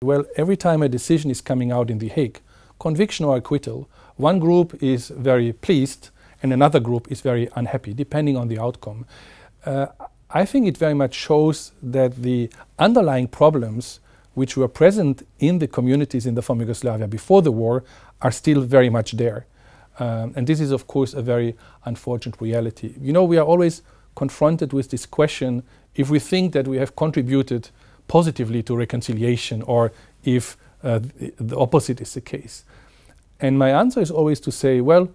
Well, every time a decision is coming out in The Hague, conviction or acquittal, one group is very pleased and another group is very unhappy, depending on the outcome. I think it very much shows that the underlying problems which were present in the communities in the former Yugoslavia before the war are still very much there. And this is, of course, a very unfortunate reality. You know, we are always confronted with this question if we think that we have contributed positively to reconciliation or if the opposite is the case. And my answer is always to say, well,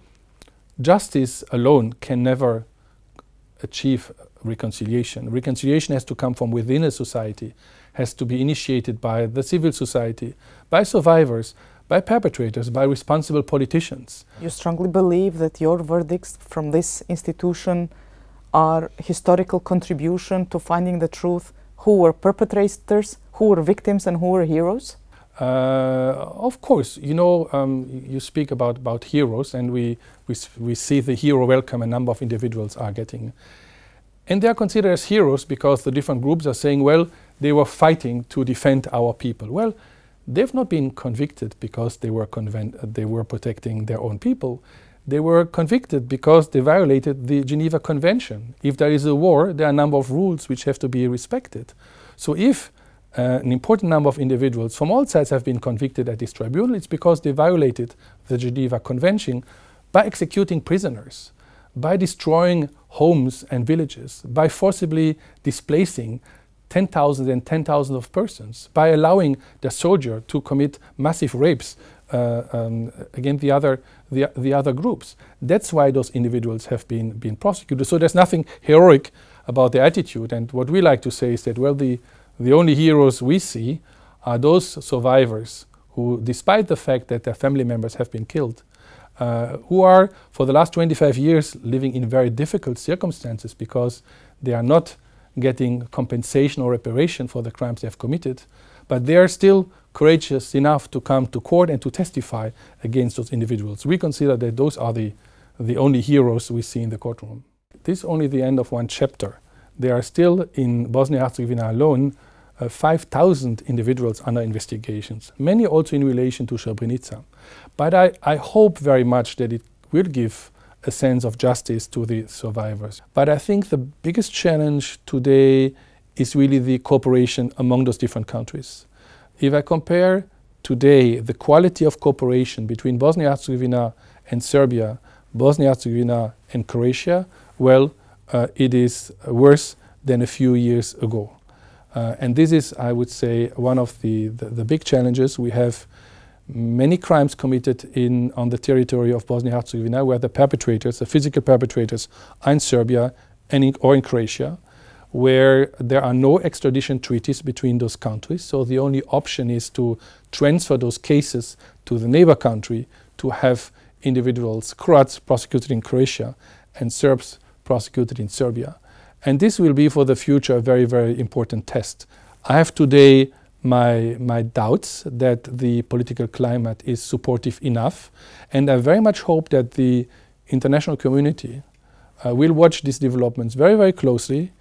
justice alone can never achieve reconciliation. Reconciliation has to come from within a society, has to be initiated by the civil society, by survivors, by perpetrators, by responsible politicians. You strongly believe that your verdicts from this institution are historical contribution to finding the truth, who were perpetrators, who were victims, and who were heroes? Of course, you know, you speak about heroes, and we see the hero welcome a number of individuals are getting. And they are considered as heroes because the different groups are saying, well, they were fighting to defend our people. Well, they've not been convicted because they were protecting their own people. They were convicted because they violated the Geneva Convention. If there is a war, there are a number of rules which have to be respected. So if an important number of individuals from all sides have been convicted at this tribunal, it's because they violated the Geneva Convention by executing prisoners, by destroying homes and villages, by forcibly displacing 10,000 and 10,000 of persons, by allowing the soldier to commit massive rapes against the other groups. That's why those individuals have been prosecuted. So there's nothing heroic about their attitude. And what we like to say is that, well, the only heroes we see are those survivors who, despite the fact that their family members have been killed, who are, for the last 25 years, living in very difficult circumstances because they are not getting compensation or reparation for the crimes they have committed, but they are still courageous enough to come to court and to testify against those individuals. We consider that those are the only heroes we see in the courtroom. This is only the end of one chapter. There are still, in Bosnia-Herzegovina alone, 5,000 individuals under investigations, many also in relation to Srebrenica. But I hope very much that it will give a sense of justice to the survivors. But I think the biggest challenge today is really the cooperation among those different countries. If I compare today the quality of cooperation between Bosnia-Herzegovina and Serbia, Bosnia-Herzegovina and Croatia, well, it is worse than a few years ago. And this is, I would say, one of the big challenges. We have many crimes committed on the territory of Bosnia-Herzegovina where the perpetrators, the physical perpetrators, are in Serbia or in Croatia, where there are no extradition treaties between those countries. So the only option is to transfer those cases to the neighbor country to have individuals, Croats prosecuted in Croatia and Serbs prosecuted in Serbia. And this will be for the future a very, very important test. I have today my doubts that the political climate is supportive enough, and I very much hope that the international community will watch these developments very, very closely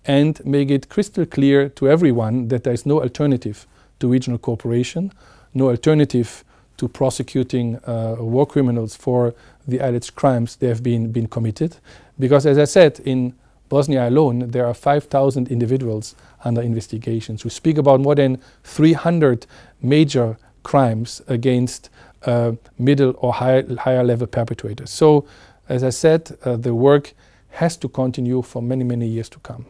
and make it crystal clear to everyone that there is no alternative to regional cooperation, no alternative to prosecuting war criminals for the alleged crimes they have been committed. Because, as I said, in Bosnia alone, there are 5,000 individuals under investigations. We speak about more than 300 major crimes against middle or higher level perpetrators. So, as I said, the work has to continue for many, many years to come.